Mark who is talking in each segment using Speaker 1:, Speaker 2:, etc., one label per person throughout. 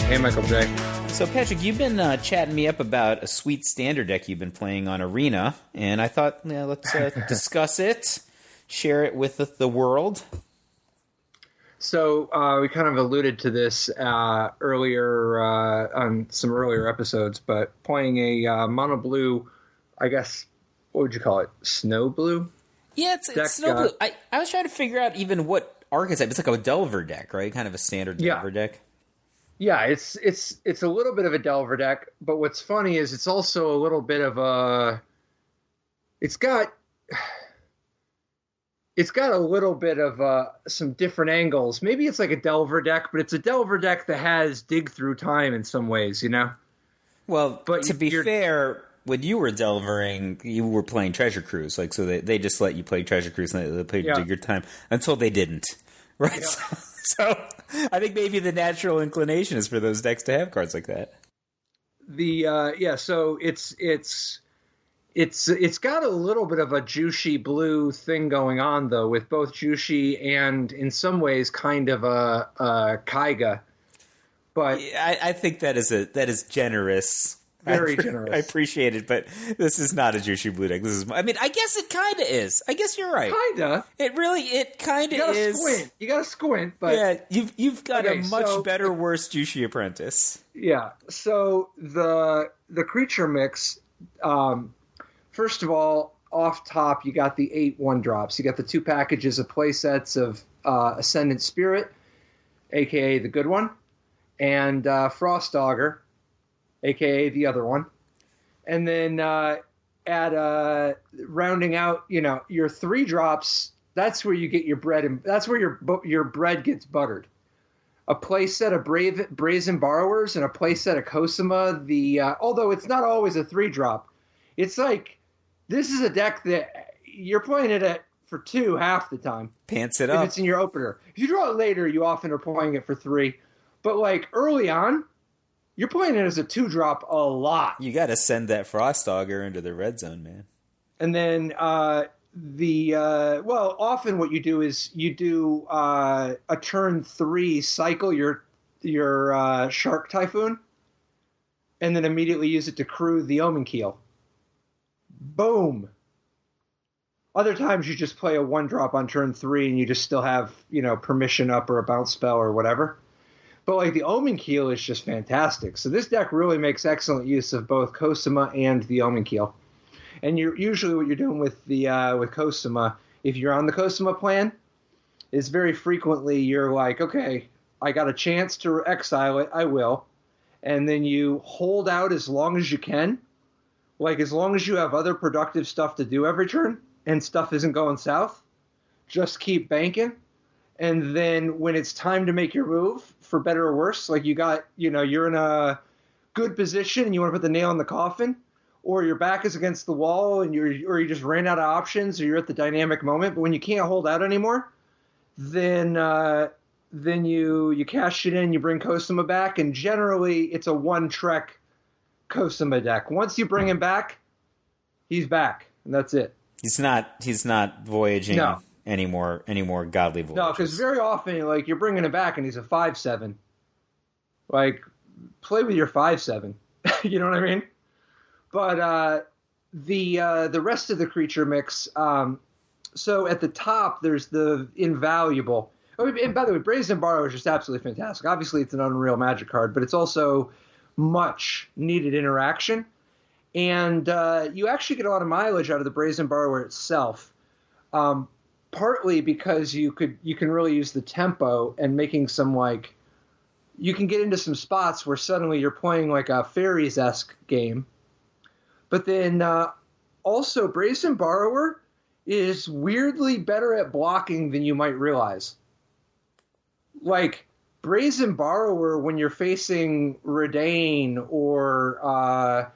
Speaker 1: Hey, Michael J.
Speaker 2: So, Patrick, you've been chatting me up about a sweet standard deck you've been playing on Arena, and I thought, let's discuss it, share it with the world.
Speaker 1: So we kind of alluded to this earlier on some earlier episodes, but playing a mono blue, I guess, what would you call it? Snow blue?
Speaker 2: Yeah, it's snow blue. I was trying to figure out even what archetype. It's like a Delver deck, right? Kind of a standard Delver deck.
Speaker 1: Yeah, it's a little bit of a Delver deck, but what's funny is it's also a little bit of a. It's got a little bit of some different angles. Maybe it's like a Delver deck, but it's a Delver deck that has dig through time in some ways, you know.
Speaker 2: Well, but to be fair, when you were Delvering, you were playing Treasure Cruise, like so they just let you play Treasure Cruise and they played dig your time until they didn't, right? Yeah. So I think maybe the natural inclination is for those decks to have cards like that.
Speaker 1: So it's got a little bit of a Jushi blue thing going on though, with both Jushi and in some ways kind of a Kaiga. But
Speaker 2: I think that is generous.
Speaker 1: Very generous.
Speaker 2: I appreciate it, but this is not a Jushi blue deck. I guess it kind of is. I guess you're right.
Speaker 1: Kinda.
Speaker 2: It kind of is.
Speaker 1: You gotta squint, but
Speaker 2: yeah, you've got a much better, worse Jushi apprentice.
Speaker 1: Yeah. So the creature mix. First of all, off top, you got the 8 1-drops. You got the 2 packages of play sets of Ascendant Spirit, a.k.a. the good one, and Frost Auger, a.k.a. the other one. And then rounding out, your 3 drops, that's where you get your bread, and that's where your bread gets buttered. A play set of Brazen Borrowers and a play set of Cosima. Although it's not always a 3-drop, it's like, this is a deck that you're playing it for 2 half the time.
Speaker 2: Pants it up.
Speaker 1: If it's in your opener. If you draw it later, you often are playing it for 3. But like early on, you're playing it as a 2-drop a lot.
Speaker 2: You got to send that Frost Auger into the red zone, man.
Speaker 1: And then often what you do is you do a turn 3 cycle your Shark Typhoon, and then immediately use it to crew the Omen Keel. Boom. Other times you just play a 1-drop on turn 3 and you just still have, permission up or a bounce spell or whatever. But like the Omen Keel is just fantastic. So this deck really makes excellent use of both Cosima and the Omen Keel. And usually what you're doing with with Cosima, if you're on the Cosima plan, is very frequently you're like, okay, I got a chance to exile it, I will. And then you hold out as long as you can. Like, as long as you have other productive stuff to do every turn and stuff isn't going south, just keep banking. And then when it's time to make your move, for better or worse, like you're in a good position and you want to put the nail in the coffin, or your back is against the wall and you just ran out of options, or you're at the dynamic moment, but when you can't hold out anymore, then you cash it in, you bring Cosima back, and generally it's a 1-trek Cosima deck. Once you bring him back, he's back, and that's it.
Speaker 2: He's not voyaging anymore godly voyages.
Speaker 1: No, because very often, like, you're bringing him back and he's a 5/7. Like, play with your 5/7. You know what I mean? But the rest of the creature mix. So at the top, there's the Invaluable. Oh, and by the way, Brazen Borrower is just absolutely fantastic. Obviously, it's an Unreal Magic card, but it's also much needed interaction, and you actually get a lot of mileage out of the Brazen Borrower itself, partly because you can really use the tempo and making some, like, you can get into some spots where suddenly you're playing like a Fairies-esque game. But then also Brazen Borrower is weirdly better at blocking than you might realize. Like, Brazen Borrower, when you're facing Redain or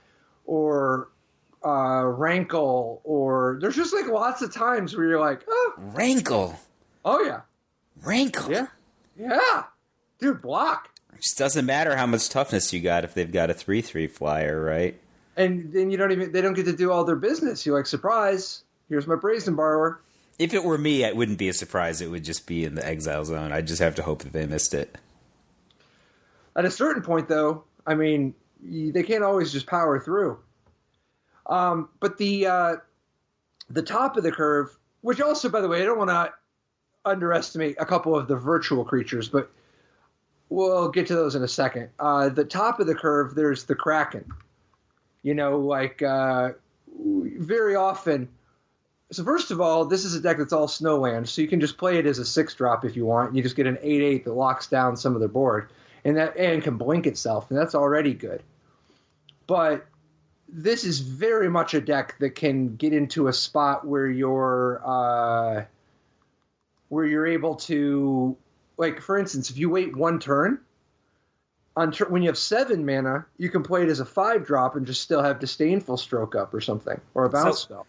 Speaker 1: Rankle, or there's just like lots of times where you're like, oh,
Speaker 2: Rankle.
Speaker 1: Oh yeah,
Speaker 2: Rankle.
Speaker 1: Yeah, dude, block.
Speaker 2: It just doesn't matter how much toughness you got if they've got a 3/3 flyer, right?
Speaker 1: And then they don't get to do all their business. You're like, surprise, here's my Brazen Borrower.
Speaker 2: If it were me, it wouldn't be a surprise. It would just be in the exile zone. I'd just have to hope that they missed it.
Speaker 1: At a certain point, though, I mean, they can't always just power through. But the top of the curve, which also, by the way, I don't want to underestimate a couple of the virtual creatures, but we'll get to those in a second. The top of the curve, there's the Kraken. Very often. So first of all, this is a deck that's all Snowland, so you can just play it as a 6-drop if you want. You just get an 8/8 that locks down some of the board, and can blink itself, and that's already good. But this is very much a deck that can get into a spot where you're able to, like, for instance, if you wait one turn, when you have 7 mana, you can play it as a 5-drop and just still have Disdainful Stroke up or something, or a bounce spell.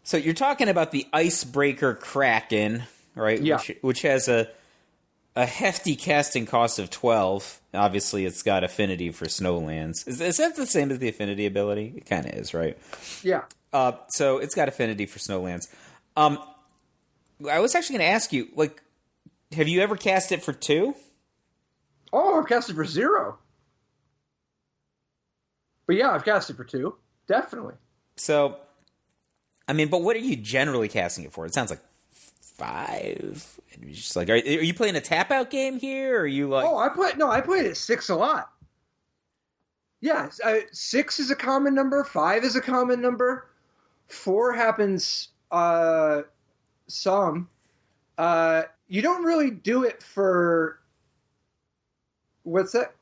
Speaker 2: So you're talking about the Icebreaker Kraken, right?
Speaker 1: Yeah.
Speaker 2: Which has a hefty casting cost of 12. Obviously, it's got affinity for Snowlands. Is that the same as the affinity ability? It kind of is, right?
Speaker 1: Yeah.
Speaker 2: So it's got affinity for Snowlands. I was actually going to ask you, like, have you ever cast it for 2?
Speaker 1: Oh, I've cast it for 0. But yeah, I've cast it for 2. Definitely.
Speaker 2: So, I mean, but what are you generally casting it for? It sounds like 5. Just like, are you playing a tap-out game here, or are you like...
Speaker 1: Oh, I played at 6 a lot. Yeah, 6 is a common number, 5 is a common number, 4 happens some. You don't really do it for... What's that?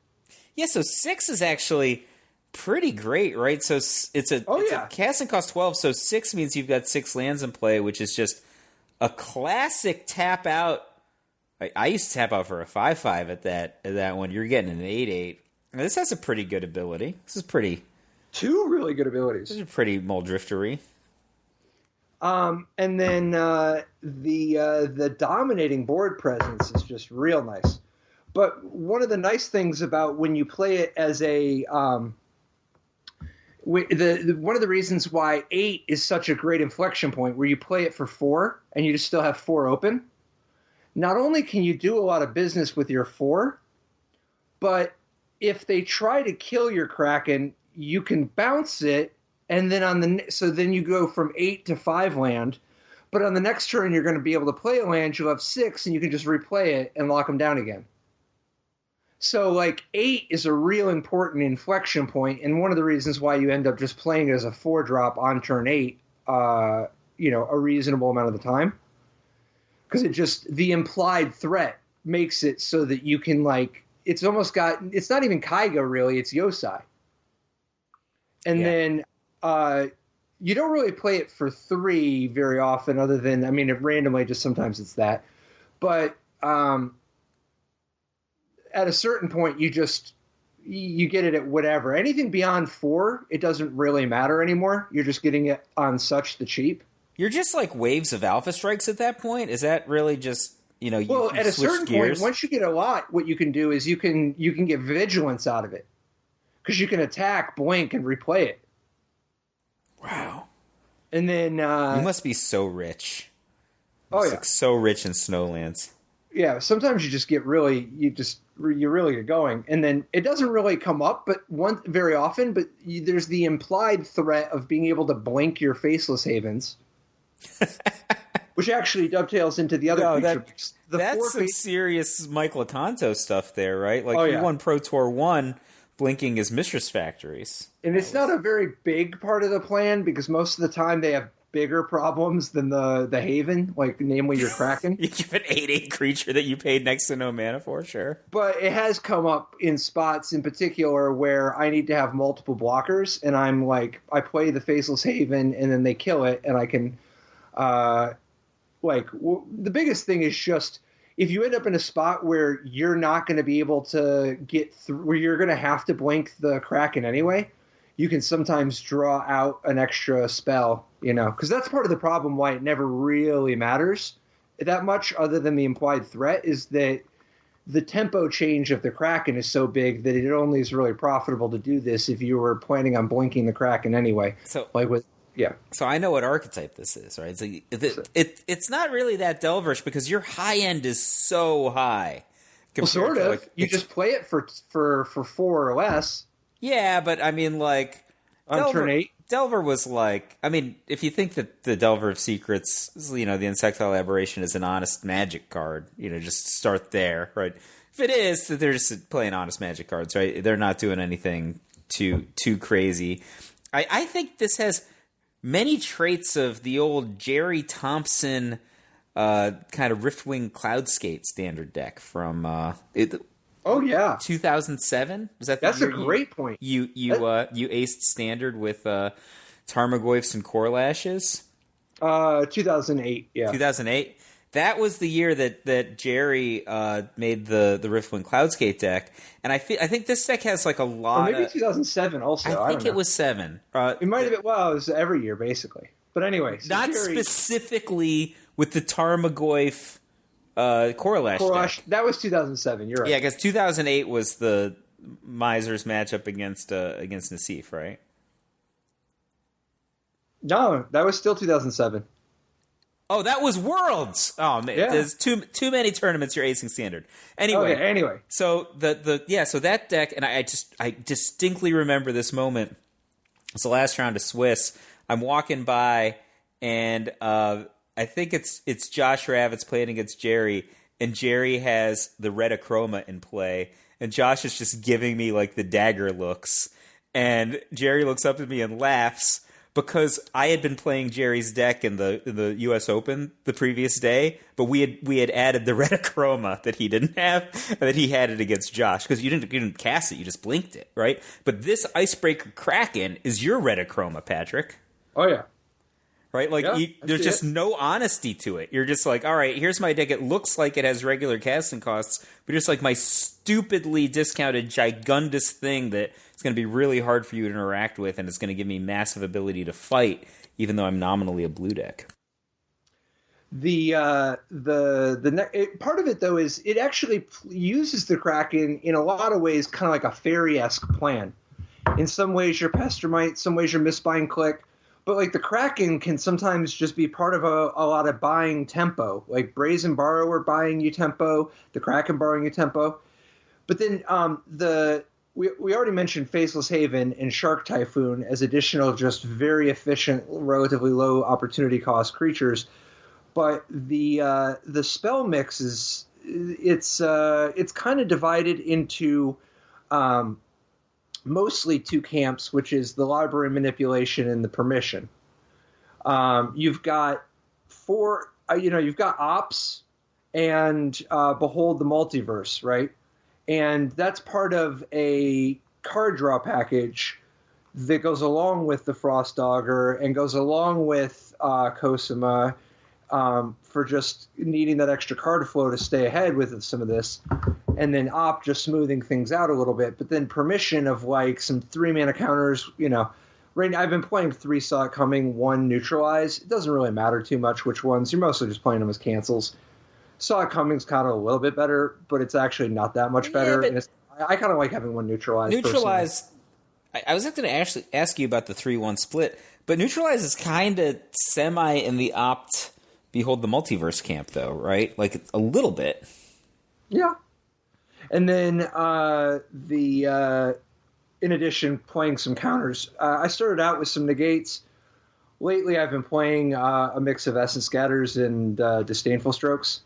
Speaker 2: Yeah, so 6 is actually pretty great, right? So it's a casting cost 12, so 6 means you've got 6 lands in play, which is just a classic tap out. I used to tap out for a 5/5 at that one. You're getting an 8/8. This has a pretty good ability. This is pretty...
Speaker 1: 2 really good abilities.
Speaker 2: This is pretty Muldriftery.
Speaker 1: And then the dominating board presence is just real nice. But one of the nice things about when you play it as a one of the reasons why 8 is such a great inflection point, where you play it for 4 and you just still have 4 open. Not only can you do a lot of business with your 4, but if they try to kill your Kraken, you can bounce it, and then then you go from 8 to 5 land. But on the next turn, you're going to be able to play a land. You'll have 6, and you can just replay it and lock them down again. So, like, 8 is a real important inflection point, and one of the reasons why you end up just playing it as a 4-drop on turn 8, a reasonable amount of the time. Because the implied threat makes it so that you can, like, it's not even Kaiga, really, it's Yosai. And then you don't really play it for 3 very often, other than, I mean, randomly, just sometimes it's that. But at a certain point, you get it at whatever. Anything beyond 4, it doesn't really matter anymore. You're just getting it on such the cheap.
Speaker 2: You're just like waves of Alpha Strikes at that point? Is that really just, you
Speaker 1: at a certain point, once you get a lot, what you can do is you can get Vigilance out of it. Because you can attack, blink, and replay it.
Speaker 2: Wow.
Speaker 1: And then...
Speaker 2: you must be so rich. Like so rich in Snowlands.
Speaker 1: Yeah, sometimes you just get really get going, and then it doesn't really come up, but very often. But there's the implied threat of being able to blink your Faceless Havens, which actually dovetails into the other feature.
Speaker 2: That's some serious Mike Lacanto stuff there, right? Like you won Pro Tour 1, blinking his Mistress Factories,
Speaker 1: and it's not a very big part of the plan because most of the time they have bigger problems than the Haven, like namely your Kraken.
Speaker 2: You give an 8/8 creature that you paid next to no mana for, sure.
Speaker 1: But it has come up in spots in particular where I need to have multiple blockers, and I'm like, I play the Faceless Haven, and then they kill it, and I can, the biggest thing is just, if you end up in a spot where you're not going to be able to get through, where you're going to have to blink the Kraken anyway, you can sometimes draw out an extra spell, because that's part of the problem why it never really matters that much, other than the implied threat, is that the tempo change of the Kraken is so big that it only is really profitable to do this if you were planning on blinking the Kraken anyway.
Speaker 2: So, So I know what archetype this is, right? So it's not really that Delverish because your high end is so high
Speaker 1: Well, sort of. Like, you just play it for 4 or less.
Speaker 2: Yeah, but I mean, like
Speaker 1: on turn 8.
Speaker 2: Delver was like, I mean, if you think that the Delver of Secrets, the Insectile Aberration is an honest magic card, just start there, right? If it is, that they're just playing honest magic cards, right? They're not doing anything too crazy. I think this has many traits of the old Jerry Thompson kind of Riftwing Cloudskate standard deck from
Speaker 1: Oh yeah,
Speaker 2: 2007. Was that?
Speaker 1: That's a great point.
Speaker 2: You aced standard with Tarmogoyfs and Corlashes.
Speaker 1: 2008. Yeah,
Speaker 2: 2008. That was the year that Jerry made the Riftwing Cloudskate deck, and I think this deck has like a lot.
Speaker 1: Or maybe 2007 also.
Speaker 2: I think it was 7.
Speaker 1: It might have been. Well, it was every year basically. But anyway, so
Speaker 2: not
Speaker 1: Jerry,
Speaker 2: specifically with the Tarmogoyf. Corlash.
Speaker 1: That was 2007. You're right.
Speaker 2: Yeah, because 2008 was the Misers matchup against Nassif, right?
Speaker 1: No, that was still 2007.
Speaker 2: Oh, that was Worlds. Oh man, there's too many tournaments you're acing standard. Anyway, so so that deck, and I distinctly remember this moment. It's the last round of Swiss. I'm walking by, and I think it's Josh Ravitz playing against Jerry, and Jerry has the Retachroma in play, and Josh is just giving me like the dagger looks, and Jerry looks up at me and laughs because I had been playing Jerry's deck in the U.S. Open the previous day, but we had added the Retachroma that he didn't have, and that he had it against Josh because you didn't cast it, you just blinked it, right? But this Icebreaker Kraken is your Retachroma, Patrick.
Speaker 1: Oh yeah.
Speaker 2: Right? Like, there's just no honesty to it. You're just like, all right, here's my deck. It looks like it has regular casting costs, but just like my stupidly discounted gigundous thing that it's going to be really hard for you to interact with, and it's going to give me massive ability to fight, even though I'm nominally a blue deck.
Speaker 1: Part of it though is it actually uses the Kraken in a lot of ways, kind of like a fairy-esque plan. In some ways, you're Pestermite. Some ways, you're Misbind Click. But like the Kraken can sometimes just be part of a lot of buying tempo, like Brazen Borrower buying you tempo, the Kraken borrowing you tempo. But then we already mentioned Faceless Haven and Shark Typhoon as additional, just very efficient, relatively low opportunity cost creatures. But the spell mix is it's kind of divided into mostly 2 camps, which is the library manipulation and the permission. You've got 4, you've got Ops and Behold the Multiverse, right? And that's part of a card draw package that goes along with the Frost Auger and goes along with Cosima for just needing that extra card flow to stay ahead with some of this. And then Op just smoothing things out a little bit. But then permission of like some 3-mana counters, right now I've been playing 3 Saw It Coming, 1 Neutralize. It doesn't really matter too much which ones. You're mostly just playing them as cancels. Saw It Coming's kind of a little bit better, but it's actually not that much better. And I kind of like having 1 Neutralize.
Speaker 2: Neutralize, I was going to actually ask you about the 3-1 split, but Neutralize is kind of semi in the Opt Behold the Multiverse camp though, right? Like a little bit.
Speaker 1: Yeah. And then in addition, playing some counters. I started out with some negates. Lately, I've been playing a mix of Essence Scatters and Disdainful Strokes.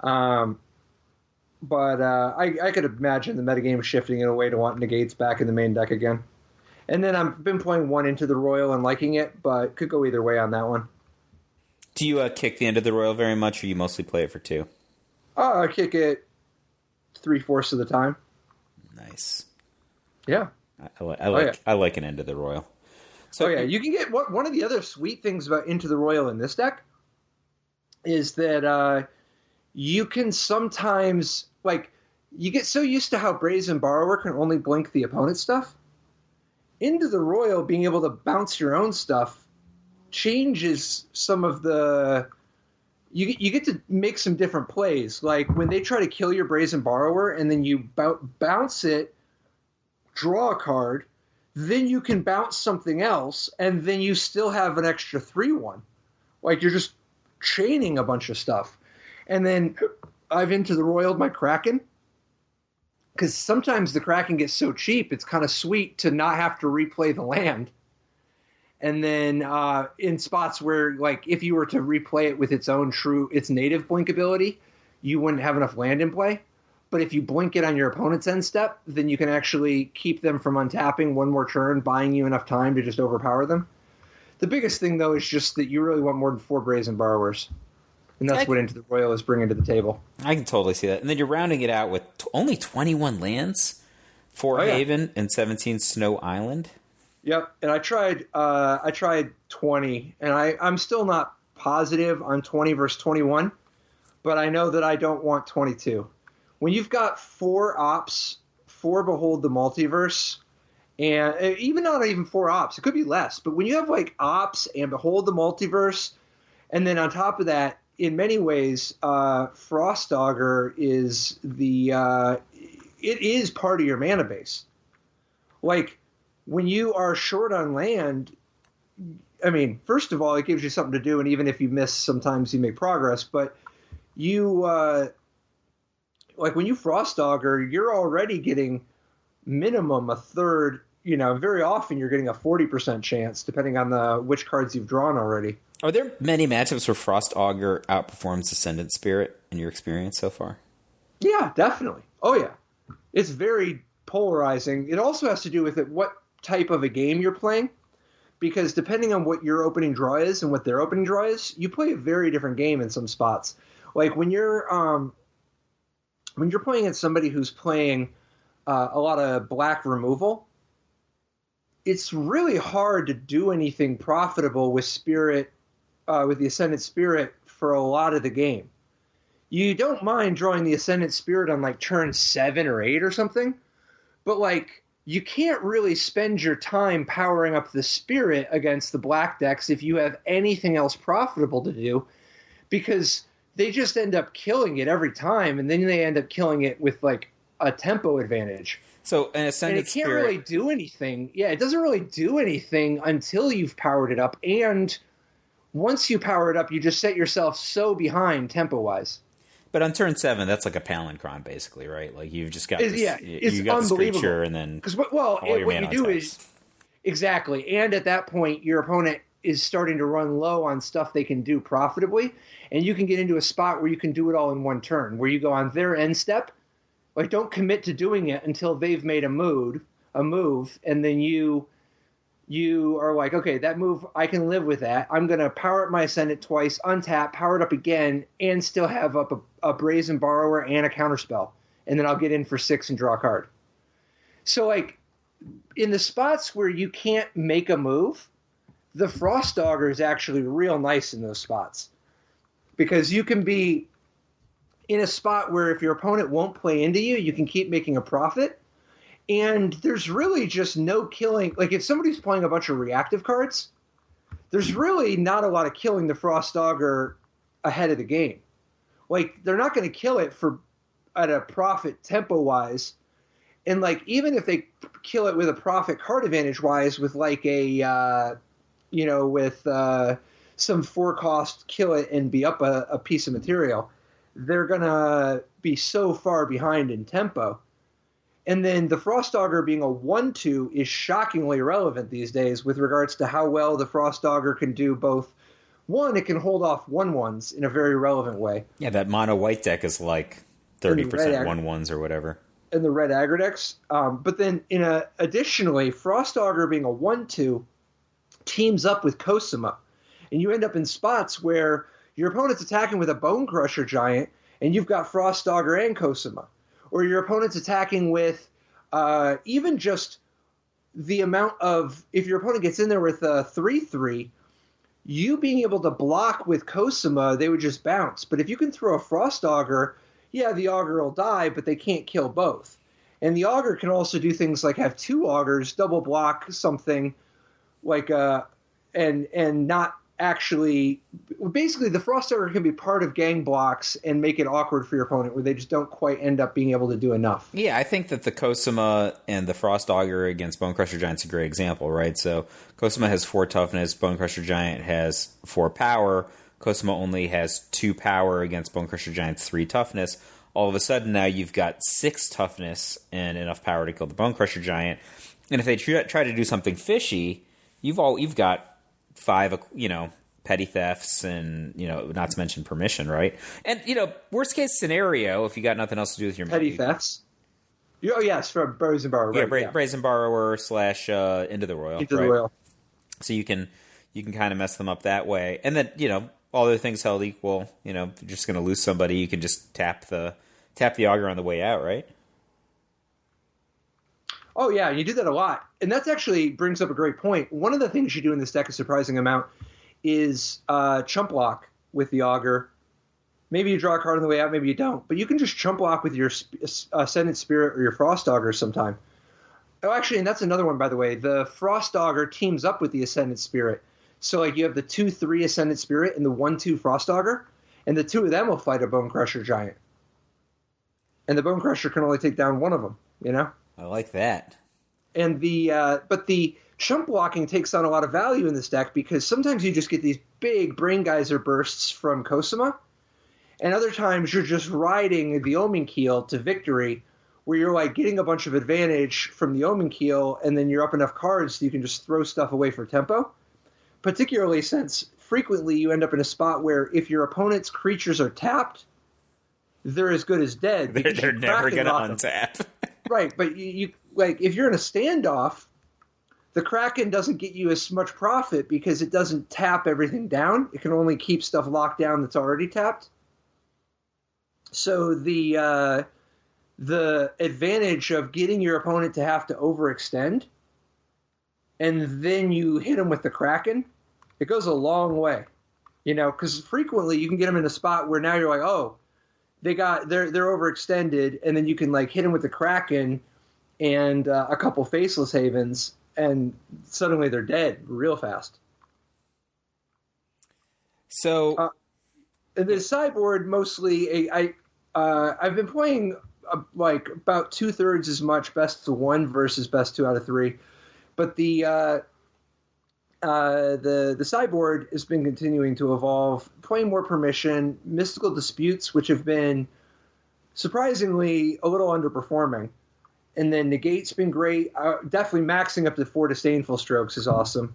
Speaker 1: But I could imagine the metagame shifting in a way to want negates back in the main deck again. And then I've been playing 1 Into the Royal and liking it, but could go either way on that one.
Speaker 2: Do you kick the End of the Royal very much, or you mostly play it for 2?
Speaker 1: I kick it 3/4 of the time.
Speaker 2: Nice.
Speaker 1: Yeah.
Speaker 2: I like an End of the Royal. So
Speaker 1: you can get one of the other sweet things about Into the Royal in this deck is that you can sometimes you get so used to how Brazen Borrower can only blink the opponent's stuff. Into the Royal being able to bounce your own stuff changes some of the. You get to make some different plays. Like when they try to kill your Brazen Borrower and then you bounce it, draw a card, then you can bounce something else, and then you still have an extra 3/1. Like you're just chaining a bunch of stuff. And then I've into the roiled my Kraken. Because sometimes the Kraken gets so cheap, it's kind of sweet to not have to replay the land. And then in spots where, like, if you were to replay it with its native blink ability, you wouldn't have enough land in play. But if you blink it on your opponent's end step, then you can actually keep them from untapping one more turn, buying you enough time to just overpower them. The biggest thing, though, is just that you really want more than 4 Brazen Borrowers. And that's what Into the Roil is bringing to the table.
Speaker 2: I can totally see that. And then you're rounding it out with only 21 lands, 4 Haven and 17 Snow Island.
Speaker 1: Yep, and I tried 20, and I'm still not positive on 20 versus 21, but I know that I don't want 22. When you've got 4 ops, 4 Behold the Multiverse, and not even 4 ops, it could be less, but when you have like ops and Behold the Multiverse, and then on top of that, in many ways, Frost Auger is it is part of your mana base. Like, when you are short on land, I mean, first of all, it gives you something to do, and even if you miss, sometimes you make progress. But you, like when you Frost Auger, you're already getting minimum a third. Very often you're getting a 40% chance, depending on which cards you've drawn already.
Speaker 2: Are there many matchups where Frost Auger outperforms Ascendant Spirit in your experience so far?
Speaker 1: Yeah, definitely. Oh, yeah. It's very polarizing. It also has to do with what type of a game you're playing, because depending on what your opening draw is and what their opening draw is, you play a very different game in some spots. Like when you're playing against somebody who's playing a lot of black removal, it's really hard to do anything profitable with Spirit, with the Ascendant Spirit for a lot of the game. You don't mind drawing the Ascendant Spirit on like turn 7 or 8 or something, but like you can't really spend your time powering up the Spirit against the black decks if you have anything else profitable to do, because they just end up killing it every time, and then they end up killing it with like a tempo advantage.
Speaker 2: So an Ascendant Spirit,
Speaker 1: and it can't really do anything. Yeah, it doesn't really do anything until you've powered it up, and once you power it up, you just set yourself so behind tempo-wise.
Speaker 2: But on turn 7, that's like a Palinchron, basically, right? Like you've just got
Speaker 1: it's unbelievable.
Speaker 2: This creature, and then
Speaker 1: what you do is exactly, and at that point, your opponent is starting to run low on stuff they can do profitably, and you can get into a spot where you can do it all in one turn, where you go on their end step, like don't commit to doing it until they've made a move, and then you are like, okay, that move, I can live with that. I'm going to power up my Ascendant twice, untap, power it up again, and still have up a Brazen Borrower and a Counterspell. And then I'll get in for 6 and draw a card. So, like, in the spots where you can't make a move, the Frost Auger is actually real nice in those spots. Because you can be in a spot where if your opponent won't play into you, you can keep making a profit. And there's really just no killing. Like, if somebody's playing a bunch of reactive cards, there's really not a lot of killing the Frost Auger ahead of the game. Like, they're not going to kill it at a profit tempo-wise. And, like, even if they kill it with a profit card advantage-wise with, like, some 4-cost kill it and be up a piece of material, they're going to be so far behind in tempo. And then the Frost Auger being a 1/2 is shockingly relevant these days with regards to how well the Frost Auger can do both. One, it can hold off 1/1s in a very relevant way.
Speaker 2: Yeah, that mono white deck is like 30% 1/1s or whatever.
Speaker 1: In the red aggro decks. But then additionally, Frost Auger being a 1/2 teams up with Cosima. And you end up in spots where your opponent's attacking with a Bone Crusher Giant and you've got Frost Auger and Cosima. Or your opponent's attacking with even just the amount of, if your opponent gets in there with a 3/3, you being able to block with Cosima, they would just bounce. But if you can throw a Frost Auger, yeah, the Auger will die, but they can't kill both. And the Auger can also do things like have 2 Augers, double block something, like and not actually, basically the Frost Auger can be part of gang blocks and make it awkward for your opponent where they just don't quite end up being able to do enough.
Speaker 2: Yeah, I think that the Cosima and the Frost Auger against Bone Crusher Giant's a great example, right? So Cosima has 4 toughness, Bone Crusher Giant has 4 power, Cosima only has 2 power against Bone Crusher Giant's 3 toughness. All of a sudden now you've got 6 toughness and enough power to kill the Bone Crusher Giant. And if they try to do something fishy, you've got 5, petty thefts and, not to mention permission, right? And, worst case scenario, if you got nothing else to do with your
Speaker 1: petty thefts. Oh yes, for Brazen Borrower. Right?
Speaker 2: Yeah, Brazen Borrower / Into the Royal.
Speaker 1: Into the Royal.
Speaker 2: So you can kind of mess them up that way, and then all other things held equal, if you're just going to lose somebody, you can just tap the Auger on the way out, right?
Speaker 1: Oh yeah, you do that a lot, and that actually brings up a great point. One of the things you do in this deck a surprising amount is chump block with the Auger. Maybe you draw a card on the way out, maybe you don't. But you can just chump block with your Ascendant Spirit or your Frost Auger sometime. Oh, actually, and that's another one, by the way. The Frost Auger teams up with the Ascendant Spirit. So, you have the 2/3 Ascendant Spirit and the 1/2 Frost Auger, and the 2 of them will fight a Bone Crusher Giant. And the Bone Crusher can only take down one of them,
Speaker 2: I like that.
Speaker 1: And but the chump blocking takes on a lot of value in this deck because sometimes you just get these big Brain Geyser bursts from Cosima, and other times you're just riding the Omen Keel to victory, where you're getting a bunch of advantage from the Omen Keel, and then you're up enough cards so you can just throw stuff away for tempo. Particularly since frequently you end up in a spot where if your opponent's creatures are tapped, they're as good as dead.
Speaker 2: They're never going to untap.
Speaker 1: Right, but you if you're in a standoff, the Kraken doesn't get you as much profit because it doesn't tap everything down. It can only keep stuff locked down that's already tapped. So the advantage of getting your opponent to have to overextend, and then you hit them with the Kraken, it goes a long way. Because frequently you can get them in a spot where now you're like, oh, they're overextended, and then you can hit them with the Kraken and a couple Faceless Havens, and suddenly they're dead real fast.
Speaker 2: So,
Speaker 1: the sideboard mostly, I've been playing about 2/3 as much best to 1 versus best 2 out of 3, but the sideboard has been continuing to evolve, playing more permission, mystical disputes, which have been surprisingly a little underperforming. And then negate's been great. Definitely maxing up to 4 disdainful strokes is awesome.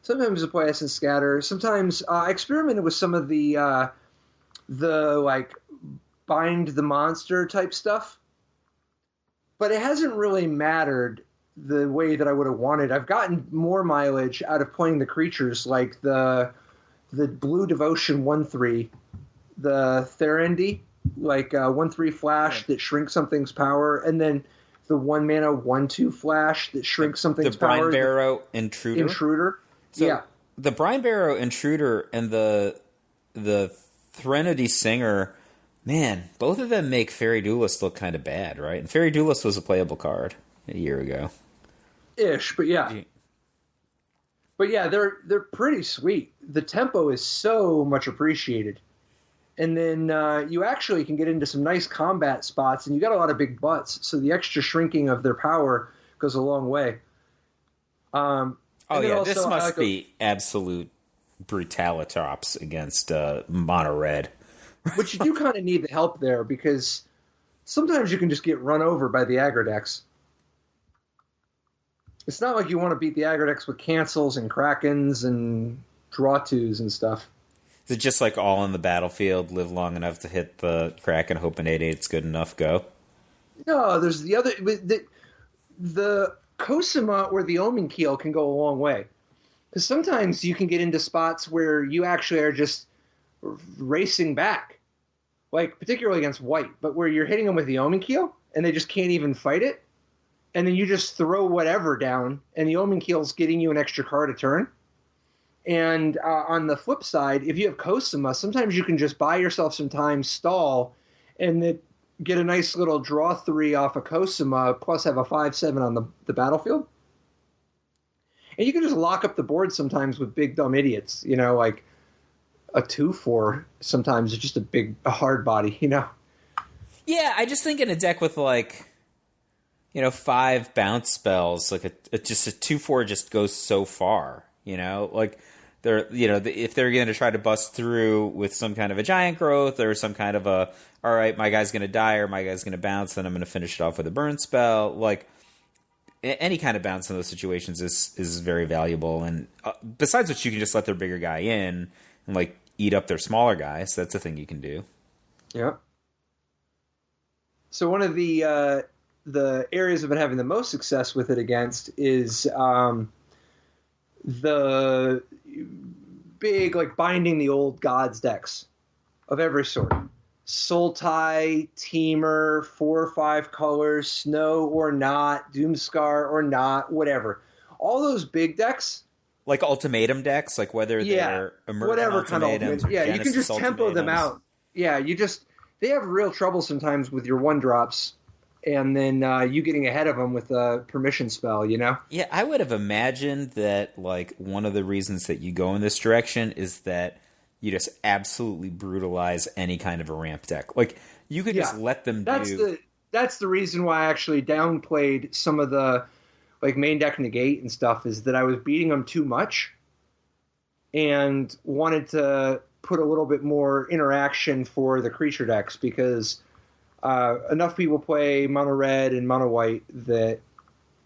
Speaker 1: Sometimes I play Essence Scatter. Sometimes I experimented with some of the bind the monster type stuff. But it hasn't really mattered the way that I would have wanted. I've gotten more mileage out of playing the creatures, like the Blue Devotion 1/3, the Therendi, 1/3 flash that shrinks something's power, and then the 1 mana 1/2 flash that shrinks something's power.
Speaker 2: The Brine Barrow Intruder.
Speaker 1: So yeah.
Speaker 2: The Brine Barrow Intruder and the Threnody Singer, man, both of them make Fairy Duelist look kind of bad, right? And Fairy Duelist was a playable card a year ago.
Speaker 1: Ish, but yeah. But yeah, they're pretty sweet. The tempo is so much appreciated. And then you actually can get into some nice combat spots, and you got a lot of big butts, so the extra shrinking of their power goes a long way.
Speaker 2: This must be absolute brutalitrops against mono red.
Speaker 1: But you do kind of need the help there, because sometimes you can just get run over by the aggro decks. It's not like you want to beat the aggro decks with cancels and Krakens and draw twos and stuff.
Speaker 2: Is it just all in the battlefield, live long enough to hit the Kraken, hope an 8/8's good enough, go?
Speaker 1: No, there's the other... The Cosima or the Omen Keel can go a long way. Because sometimes you can get into spots where you actually are just racing back. Particularly against white, but where you're hitting them with the Omen Keel, and they just can't even fight it. And then you just throw whatever down, and the Omen Keel's getting you an extra card a turn. And on the flip side, if you have Cosima, sometimes you can just buy yourself some time, stall, and then get a nice little draw 3 off of Cosima, plus have a 5/7 on the battlefield. And you can just lock up the board sometimes with big dumb idiots, like a 2/4 sometimes is just a hard body,
Speaker 2: Yeah, I just think in a deck with 5 bounce spells, just a 2/4 just goes so far, they're if they're going to try to bust through with some kind of a giant growth or some kind of a, all right, my guy's going to die or my guy's going to bounce, then I'm going to finish it off with a burn spell. Like any kind of bounce in those situations is very valuable. And besides which, you can just let their bigger guy in and like eat up their smaller guys. That's a thing you can do.
Speaker 1: Yeah. So one of the areas I've been having the most success with it against is the big, like, binding the old gods decks of every sort. Sultai, Teamer, 4 or 5 colors, Snow or not, Doomscar or not, whatever. All those big decks.
Speaker 2: Like ultimatum decks, like whether they're emergent
Speaker 1: whatever kind of
Speaker 2: ultimatums or
Speaker 1: you can just tempo them
Speaker 2: ultimatums.
Speaker 1: out. Yeah, they have real trouble sometimes with your 1-drops, and then you getting ahead of them with a permission spell, you know?
Speaker 2: Yeah, I would have imagined that, like, one of the reasons that you go in this direction is that you just absolutely brutalize any kind of a ramp deck. Like, you could just let them do...
Speaker 1: That's the reason why I actually downplayed some of the, like, main deck negate and stuff, is that I was beating them too much and wanted to put a little bit more interaction for the creature decks, because enough people play mono red and mono white that,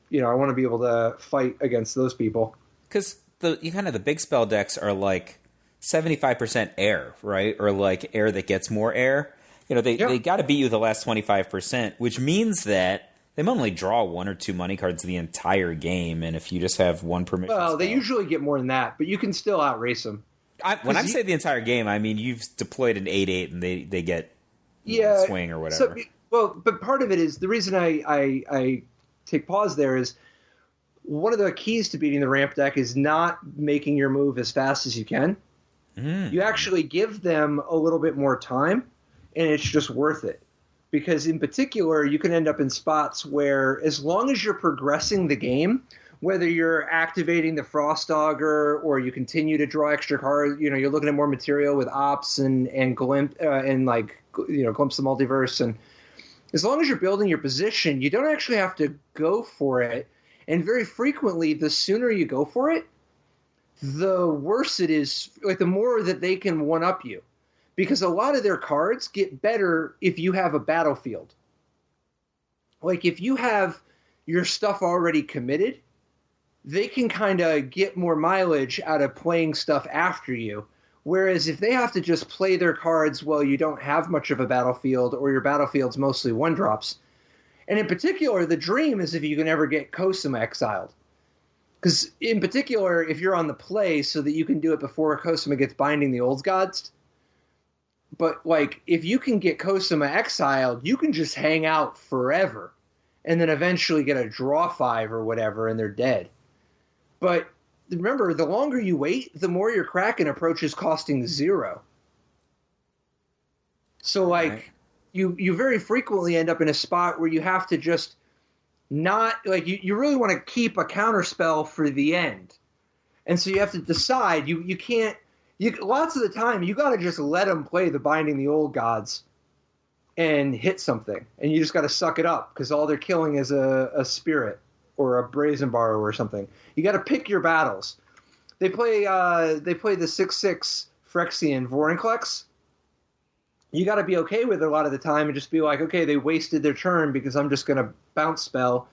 Speaker 1: you know, I want to be able to fight against those people.
Speaker 2: Because the big spell decks are like 75% air, right? Or like air that gets more air. You know, they got to beat you the last 25%, which means that they might only draw 1 or 2 money cards the entire game, and if you just have one permission spell,
Speaker 1: they usually get more than that, but you can still outrace them.
Speaker 2: When I say the entire game, I mean you've deployed an 8/8 and they get swing or whatever.
Speaker 1: But part of it is the reason I take pause there is one of the keys to beating the ramp deck is not making your move as fast as you can. You actually give them a little bit more time, and it's just worth it. Because in particular, you can end up in spots where, as long as you're progressing the game, whether you're activating the Frost Auger or you continue to draw extra cards, you know, you're looking at more material with Ops and Glimpse Glimpse the Multiverse, and as long as you're building your position, you don't actually have to go for it. And very frequently, the sooner you go for it, the worse it is, like the more that they can one-up you. Because a lot of their cards get better if you have a battlefield. Like, if you have your stuff already committed, they can kind of get more mileage out of playing stuff after you. Whereas if they have to just play their cards while you don't have much of a battlefield, or your battlefield's mostly 1-drops. And in particular, the dream is if you can ever get Cosima exiled. Because in particular, if you're on the play so that you can do it before Cosima gets binding the old gods. But, like, if you can get Cosima exiled, you can just hang out forever and then eventually get a draw 5 or whatever, and they're dead. But remember, the longer you wait, the more your Kraken approaches costing 0. So, like, you very frequently end up in a spot where you have to just not, like, you really want to keep a counterspell for the end. And so you have to decide, you can't, lots of the time, you got to just let them play the Binding the Old Gods and hit something. And you just got to suck it up, because all they're killing is a spirit or a Brazen Borrower or something. You got to pick your battles. They play the 6/6 Phyrexian Vorinclex. You got to be okay with it a lot of the time and just be like, okay, they wasted their turn because I'm just going to bounce spell,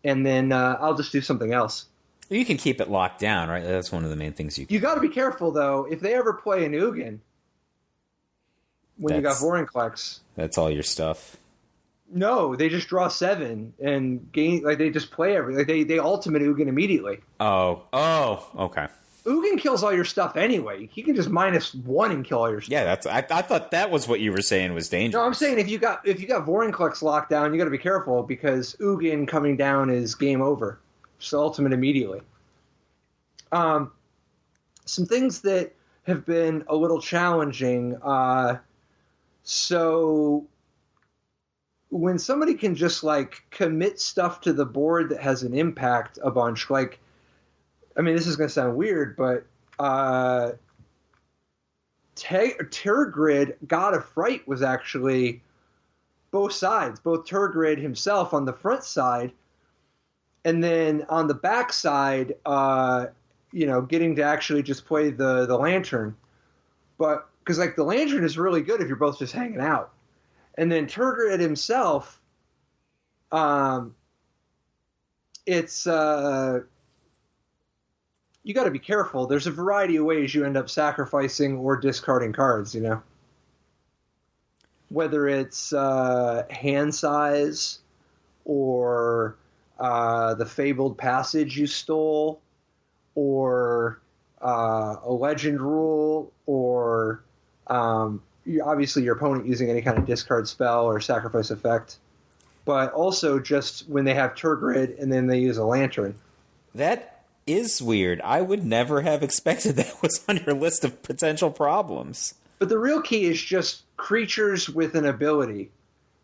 Speaker 1: and then I'll just do something else.
Speaker 2: You can keep it locked down, right? That's one of the main things you can.
Speaker 1: You got to be careful, though. If they ever play an Ugin, when you got Vorinclex,
Speaker 2: that's all your stuff.
Speaker 1: No, they just draw 7 and gain. Like, they just play everything. Like, they ultimate Ugin immediately.
Speaker 2: Oh, okay.
Speaker 1: Ugin kills all your stuff anyway. He can just -1 and kill all your stuff.
Speaker 2: Yeah, I thought that was what you were saying was dangerous.
Speaker 1: No, I'm saying if you got Vorinclex locked down, you got to be careful, because Ugin coming down is game over. Just ultimate immediately. Some things that have been a little challenging. So when somebody can just, like, commit stuff to the board that has an impact a bunch, like, I mean, this is going to sound weird, but Tergrid, God of Fright, was actually both sides. Both Tergrid himself on the front side, and then on the back side, getting to actually just play the lantern. But because like the lantern is really good if you're both just hanging out. And then Turgid himself, it's you got to be careful. There's a variety of ways you end up sacrificing or discarding cards, Whether it's hand size or the Fabled Passage you stole or a legend rule or obviously your opponent using any kind of discard spell or sacrifice effect. But also just when they have Turgid and then they use a lantern.
Speaker 2: That is weird. I would never have expected that was on your list of potential problems.
Speaker 1: But the real key is just creatures with an ability,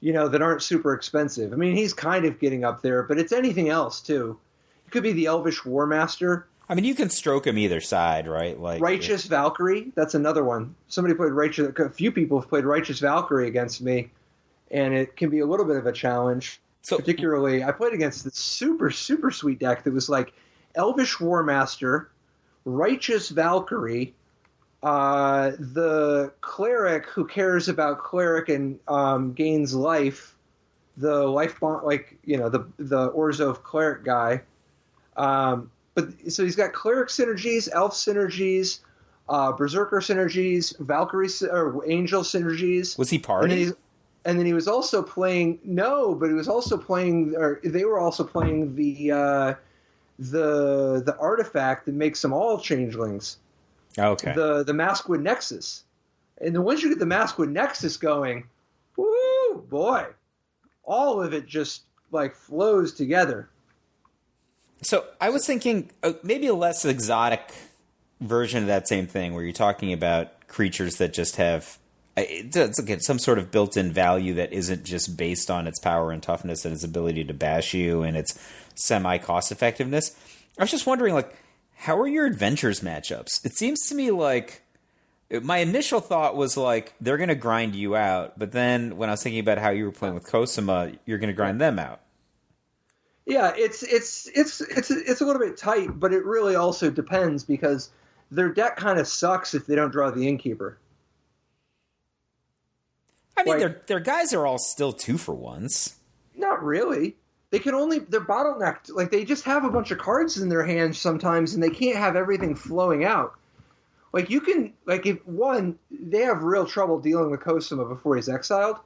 Speaker 1: that aren't super expensive. I mean, he's kind of getting up there, but it's anything else, too. It could be the Elvish War Master.
Speaker 2: I mean, you can stroke him either side, right? Like
Speaker 1: Righteous Valkyrie, that's another one. A few people have played Righteous Valkyrie against me, and it can be a little bit of a challenge. So, particularly, I played against this super, super sweet deck that was like Elvish War Master, Righteous Valkyrie, the Cleric who cares about Cleric and gains life, the life bond, the Orzhov Cleric guy. But so he's got Cleric synergies, Elf synergies, Berserker synergies, Valkyrie or Angel synergies.
Speaker 2: Was he party?
Speaker 1: And then he was also playing. No, but he was also playing. Or they were also playing the artifact that makes them all changelings.
Speaker 2: Okay.
Speaker 1: The Maskwood Nexus. And then once you get the Maskwood Nexus going, woo boy, all of it just like flows together.
Speaker 2: So I was thinking maybe a less exotic version of that same thing, where you're talking about creatures that just have some sort of built-in value that isn't just based on its power and toughness and its ability to bash you and its semi-cost effectiveness. I was just wondering, how are your adventures matchups? It seems to me like my initial thought was they're going to grind you out, but then when I was thinking about how you were playing with Cosima, you're going to grind them out.
Speaker 1: Yeah, it's a little bit tight, but it really also depends because their deck kind of sucks if they don't draw the Innkeeper.
Speaker 2: I mean, their guys are all still 2-for-1s.
Speaker 1: Not really. They're bottlenecked. They just have a bunch of cards in their hands sometimes, and they can't have everything flowing out. They have real trouble dealing with Cosima before he's exiled.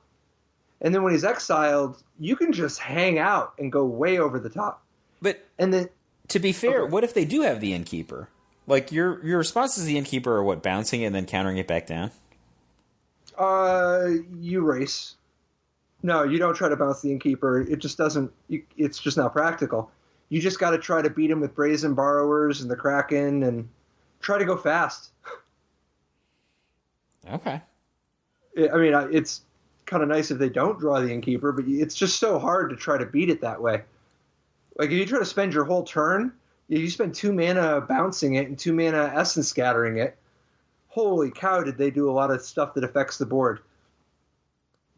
Speaker 1: And then when he's exiled, you can just hang out and go way over the top.
Speaker 2: To be fair, What if they do have the Innkeeper? Your responses to the Innkeeper are what, bouncing it and then countering it back down?
Speaker 1: You race. No, you don't try to bounce the Innkeeper. It just doesn't. It's just not practical. You just got to try to beat him with Brazen Borrowers and the Kraken and try to go fast.
Speaker 2: Okay.
Speaker 1: It's kind of nice if they don't draw the Innkeeper, but it's just so hard to try to beat it that way. If you try to spend your whole turn, you spend 2 mana bouncing it and 2 mana Essence Scattering it. Holy cow, did they do a lot of stuff that affects the board.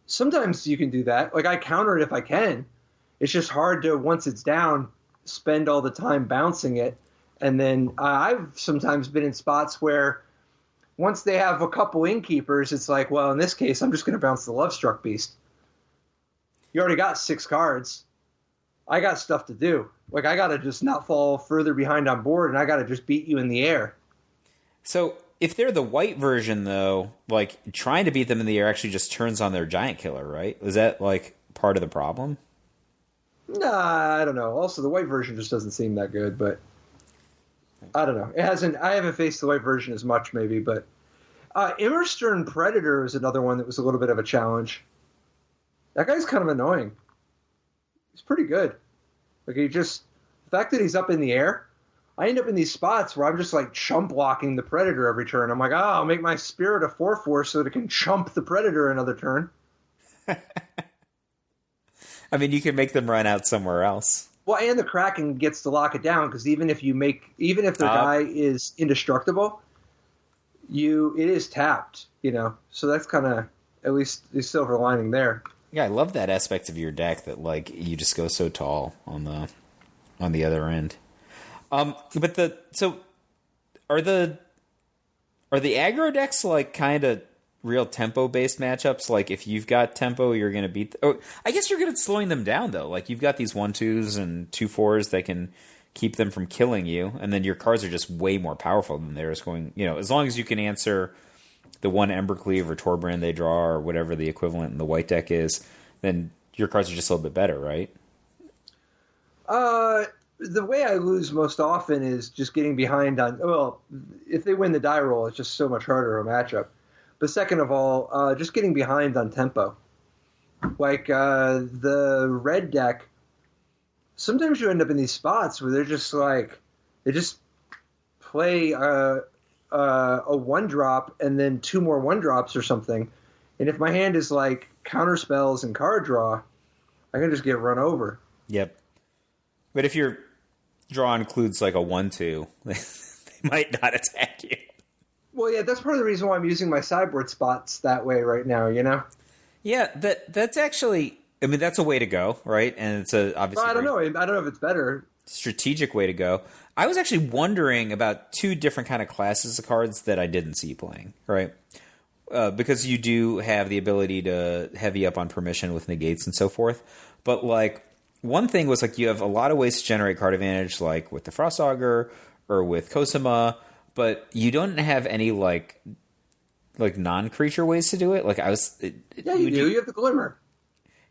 Speaker 1: Sometimes you can do that. I counter it if I can. It's just hard to, once it's down, spend all the time bouncing it. And then I've sometimes been in spots where once they have a couple Innkeepers, it's in this case, I'm just going to bounce the Lovestruck Beast. You already got 6 cards. I got stuff to do. I got to just not fall further behind on board, and I got to just beat you in the air.
Speaker 2: So if they're the white version, though, trying to beat them in the air actually just turns on their Giant Killer, right? Is that, part of the problem?
Speaker 1: Nah, I don't know. Also, the white version just doesn't seem that good, but I don't know. I haven't faced the white version as much, maybe, but Immerstern Predator is another one that was a little bit of a challenge. That guy's kind of annoying. He's pretty good. The fact that he's up in the air, I end up in these spots where I'm just chump blocking the Predator every turn. I'm I'll make my Spirit a 4/4 so that it can chump the Predator another turn.
Speaker 2: I mean, you can make them run out somewhere else.
Speaker 1: Well, and the Kraken gets to lock it down because even if their guy is indestructible, it is tapped. So that's kind of at least the silver lining there.
Speaker 2: Yeah, I love that aspect of your deck that you just go so tall on the other end. So are the aggro decks like kind of real tempo based matchups? Like if you've got tempo, you're going to beat. I guess you're good at slowing them down though. Like you've got these 1/2s and 2/4s that can keep them from killing you, and then your cards are just way more powerful than theirs. Going, as long as you can answer the one Embercleave or Torbrand they draw or whatever the equivalent in the white deck is, then your cards are just a little bit better, right?
Speaker 1: The way I lose most often is just getting behind on. Well, if they win the die roll, it's just so much harder a matchup. But second of all, just getting behind on tempo. Like the red deck, sometimes you end up in these spots where they're just like they just play a 1-drop and then 2 more 1-drops or something. And if my hand is like counter spells and card draw, I can just get run over.
Speaker 2: Yep. But if your draw includes like a 1/2, they might not attack you.
Speaker 1: Well, yeah, that's part of the reason why I'm using my sideboard spots that way right now,
Speaker 2: Yeah, that's actually, I mean, that's a way to go, right? And it's obviously
Speaker 1: I don't know if it's better.
Speaker 2: Strategic way to go. I was actually wondering about 2 different kind of classes of cards that I didn't see playing, right? Because you do have the ability to heavy up on permission with negates and so forth. But like one thing was like you have a lot of ways to generate card advantage, like with the Frost Auger or with Cosima, but you don't have any like non-creature ways to do it. Like I was,
Speaker 1: yeah, you do. You have the Glimmer,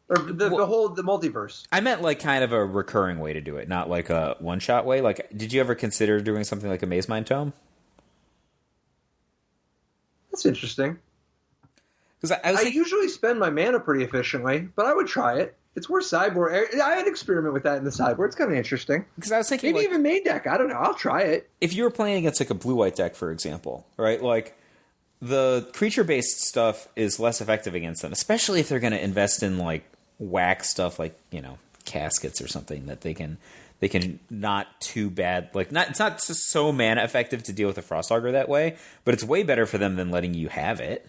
Speaker 1: or the multiverse.
Speaker 2: I meant like kind of a recurring way to do it, not like a one-shot way. Like, did you ever consider doing something like a Maze Mind Tome?
Speaker 1: That's interesting.
Speaker 2: Because
Speaker 1: I usually spend my mana pretty efficiently, but I would try it. It's worth sideboard. I had experiment with that in the sideboard. It's kind of interesting.
Speaker 2: Because I was thinking
Speaker 1: maybe even main deck. I don't know. I'll try it.
Speaker 2: If you were playing against like a blue-white deck, for example, right? Like the creature-based stuff is less effective against them, especially if they're going to invest in like whack stuff, like caskets or something that they can not too bad. Like it's not so mana effective to deal with a Frost Auger that way, but it's way better for them than letting you have it,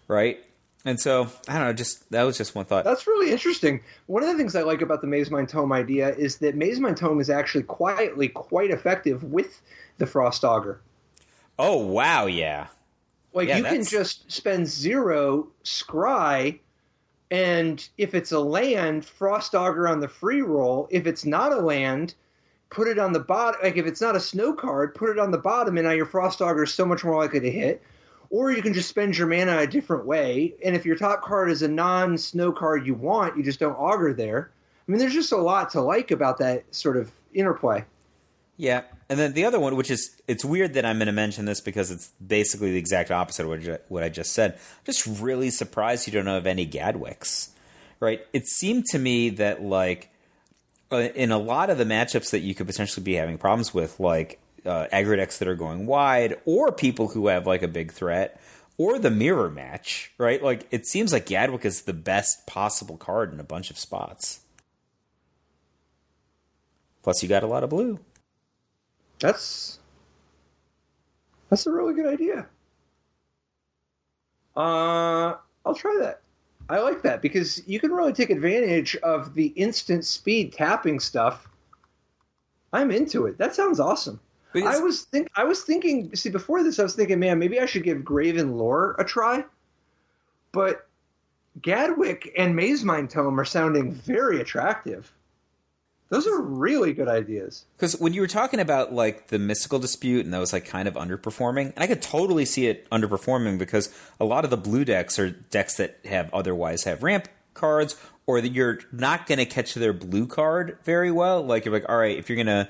Speaker 2: right? And so, I don't know, that was just one thought.
Speaker 1: That's really interesting. One of the things I like about the Maze Mind Tome idea is that Maze Mind Tome is actually quietly quite effective with the Frost Auger.
Speaker 2: Oh, wow, yeah.
Speaker 1: Like, you can just spend 0, scry, and if it's a land, Frost Auger on the free roll. If it's not a land, put it on the bottom. Like, if it's not a snow card, put it on the bottom, and now your Frost Auger is so much more likely to hit. Or you can just spend your mana a different way, and if your top card is a non-snow card you want, you just don't auger there. I mean, there's just a lot to like about that sort of interplay.
Speaker 2: Yeah, and then the other one, which is, it's weird that I'm going to mention this because it's basically the exact opposite of what I just said. I'm just really surprised you don't have any Gadwicks, right? It seemed to me that, like, in a lot of the matchups that you could potentially be having problems with, like, aggro decks that are going wide, or people who have like a big threat, or the mirror match, right? Like it seems like Gadwick is the best possible card in a bunch of spots. Plus, you got a lot of blue.
Speaker 1: That's a really good idea. I'll try that. I like that because you can really take advantage of the instant speed tapping stuff. I'm into it. That sounds awesome. I was thinking. See, before this, I was thinking, man, maybe I should give Graven Lore a try. But Gadwick and Maze Mind Tome are sounding very attractive. Those are really good ideas.
Speaker 2: Because when you were talking about like the Mystical Dispute, and that was like kind of underperforming, and I could totally see it underperforming because a lot of the blue decks are decks that otherwise have ramp cards, or that you're not going to catch their blue card very well. Like you're like, all right, if you're gonna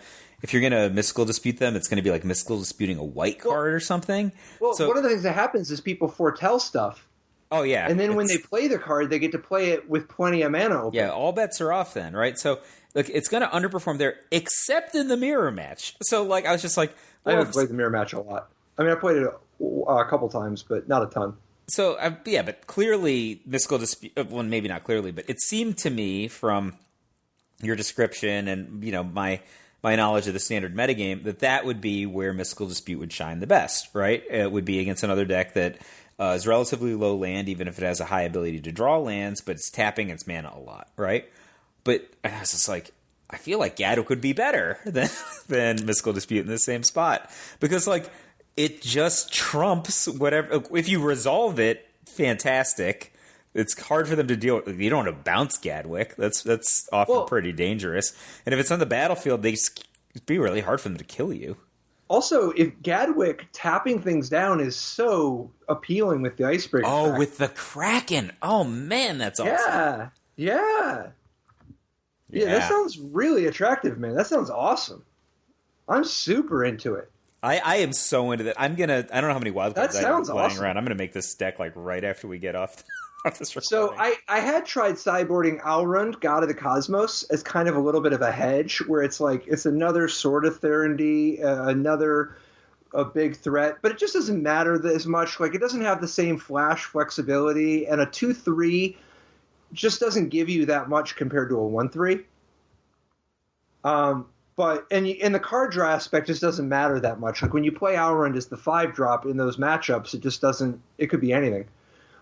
Speaker 2: Mystical Dispute them, it's going to be like Mystical Disputing a white card or something.
Speaker 1: Well, so, one of the things that happens is people foretell stuff.
Speaker 2: Oh, yeah.
Speaker 1: And then when they play the card, they get to play it with plenty of mana open.
Speaker 2: Yeah, all bets are off then, right? So, look, it's going to underperform there, except in the mirror match. So, like, I was just like...
Speaker 1: I haven't played the mirror match a lot. I mean, I played it a couple times, but not a ton.
Speaker 2: So, yeah, but clearly, Mystical Dispute... Well, maybe not clearly, but it seemed to me from your description and, my knowledge of the standard metagame, that would be where Mystical Dispute would shine the best, right? It would be against another deck that is relatively low land, even if it has a high ability to draw lands, but it's tapping its mana a lot, right? But I was just like, I feel like Gadwick would be better than Mystical Dispute in the same spot. Because, like, it just trumps whatever. If you resolve it, fantastic. It's hard for them to deal with. You don't want to bounce Gadwick. That's often pretty dangerous. And if it's on the battlefield, it'd be really hard for them to kill you.
Speaker 1: Also, if Gadwick tapping things down is so appealing with the Icebreaker Kraken.
Speaker 2: With the Kraken. Oh, man, that's awesome.
Speaker 1: Yeah, that sounds really attractive, man. That sounds awesome. I'm super into it.
Speaker 2: I am so into that. I don't know how many wildcards I have lying
Speaker 1: awesome.
Speaker 2: around. I'm going to make this deck like right after we get off this recording.
Speaker 1: So I had tried sideboarding Alrund, God of the Cosmos, as kind of a little bit of a hedge, where it's like it's another sort of Therandy, a big threat, but it just doesn't matter as much. Like, it doesn't have the same flash flexibility, and a 2/3 just doesn't give you that much compared to a 1/3. But and the card draw aspect just doesn't matter that much. Like, when you play Alrund as the 5-drop in those matchups, it just doesn't. It could be anything.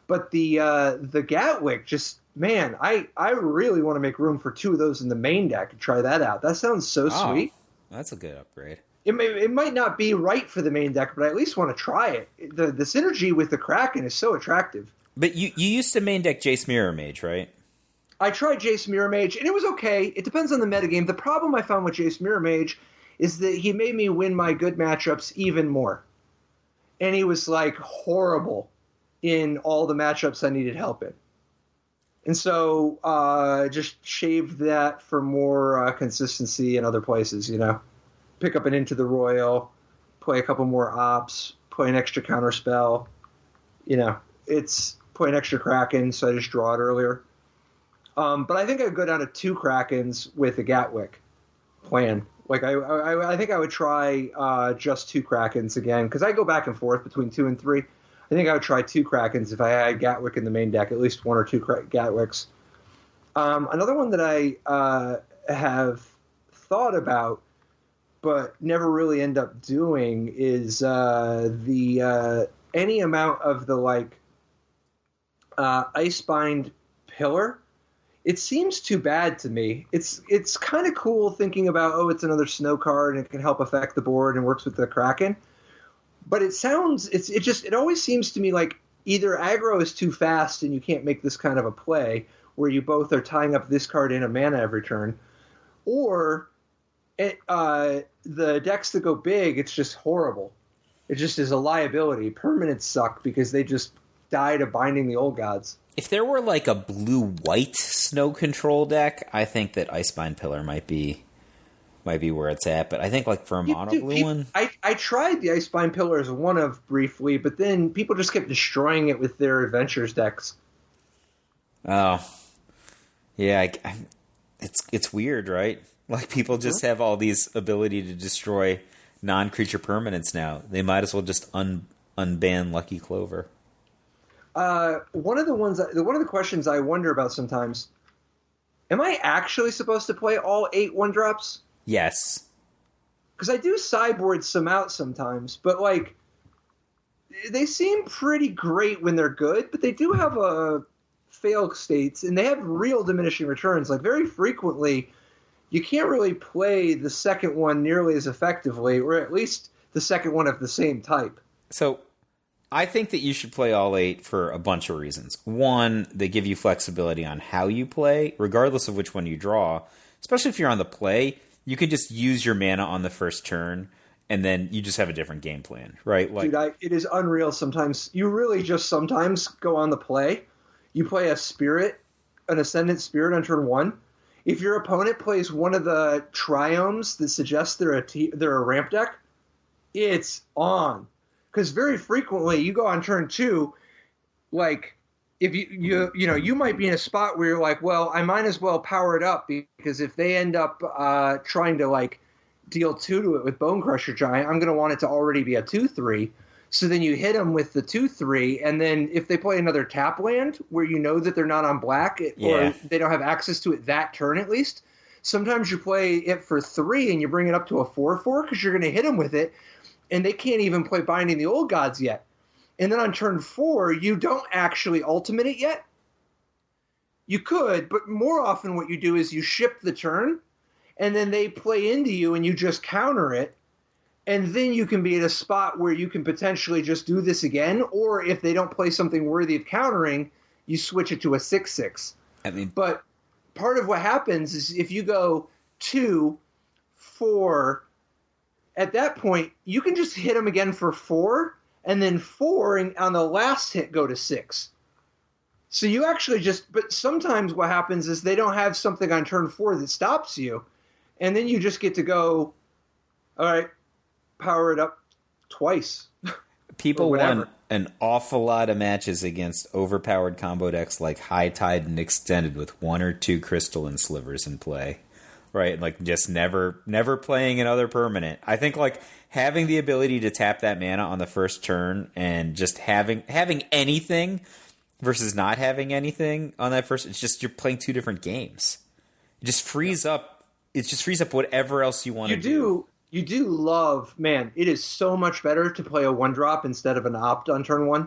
Speaker 1: But the Gatwick, just, man, I really want to make room for 2 of those in the main deck and try that out. That sounds so sweet.
Speaker 2: That's a good upgrade.
Speaker 1: It might not be right for the main deck, but I at least want to try it. The synergy with the Kraken is so attractive.
Speaker 2: But you used to main deck Jace Mirror Mage, right?
Speaker 1: I tried Jace Mirror Mage, and it was okay. It depends on the metagame. The problem I found with Jace Mirror Mage is that he made me win my good matchups even more. And he was, like, horrible in all the matchups I needed help in. And so just shaved that for more consistency in other places, you know. Pick up an Into the Royal, play a couple more ops, play an extra counter spell. You know, play an extra Kraken, so I just draw it earlier. But I think I'd go down to 2 Krakens with the Gatwick plan. Like, I think I would try just 2 Krakens again, because I go back and forth between 2 and 3. I think I would try 2 Krakens if I had Gatwick in the main deck, at least 1 or 2 Gatwicks. Another one that I have thought about but never really end up doing is any amount of the, like, Icebind Pillar. It seems too bad to me. It's kind of cool thinking about, it's another snow card and it can help affect the board and works with the Kraken. But it always seems to me like either aggro is too fast and you can't make this kind of a play where you both are tying up this card and a mana every turn, or the decks that go big, it's just horrible. It just is a liability. Permanents suck because they just die to Binding the Old Gods.
Speaker 2: If there were like a blue-white snow control deck, I think that Icebind Pillar might be where it's at. But I think like for a mono blue one,
Speaker 1: I tried the Icebind Pillar as one of briefly, but then people just kept destroying it with their adventures decks.
Speaker 2: Oh, yeah, it's weird, right? Like, people just have all these ability to destroy non-creature permanents now. They might as well just unban Lucky Clover.
Speaker 1: One of the questions I wonder about sometimes, am I actually supposed to play all 8 1-drops?
Speaker 2: Yes.
Speaker 1: Because I do sideboard some out sometimes, but, like, they seem pretty great when they're good, but they do have fail states, and they have real diminishing returns. Like, very frequently, you can't really play the second one nearly as effectively, or at least the second one of the same type.
Speaker 2: So I think that you should play all 8 for a bunch of reasons. One, they give you flexibility on how you play, regardless of which one you draw. Especially if you're on the play, you can just use your mana on the first turn, and then you just have a different game plan, right? Like,
Speaker 1: dude, it is unreal sometimes. You really just sometimes go on the play. You play an Ascendant Spirit on turn 1. If your opponent plays one of the triomes that suggests they're a ramp deck, it's on. Because very frequently you go on turn 2, like, if you might be in a spot where you're like, well, I might as well power it up, because if they end up trying to, like, deal 2 to it with Bone Crusher Giant, I'm going to want it to already be a 2/3. So then you hit them with the 2/3, and then if they play another tap land where you know that they're not on black, or they don't have access to it that turn at least, sometimes you play it for 3 and you bring it up to a 4/4 because you're going to hit them with it, and they can't even play Binding the Old Gods yet. And then on turn 4, you don't actually ultimate it yet. You could, but more often what you do is you ship the turn, and then they play into you and you just counter it. And then you can be at a spot where you can potentially just do this again, or if they don't play something worthy of countering, you switch it to a 6/6. But part of what happens is if you go 2, 4, at that point, you can just hit them again for 4, and then 4, and on the last hit go to 6. So you actually but sometimes what happens is they don't have something on turn 4 that stops you, and then you just get to go, all right, power it up twice.
Speaker 2: People won an awful lot of matches against overpowered combo decks like High Tide and Extended with 1 or 2 crystalline slivers in play. Right? Like just never playing another permanent. I think like having the ability to tap that mana on the first turn and just having anything versus not having anything on that first, it's just you're playing 2 different games. It just frees up whatever else you want to do.
Speaker 1: You do love, man, it is so much better to play a 1-drop instead of an opt on turn 1.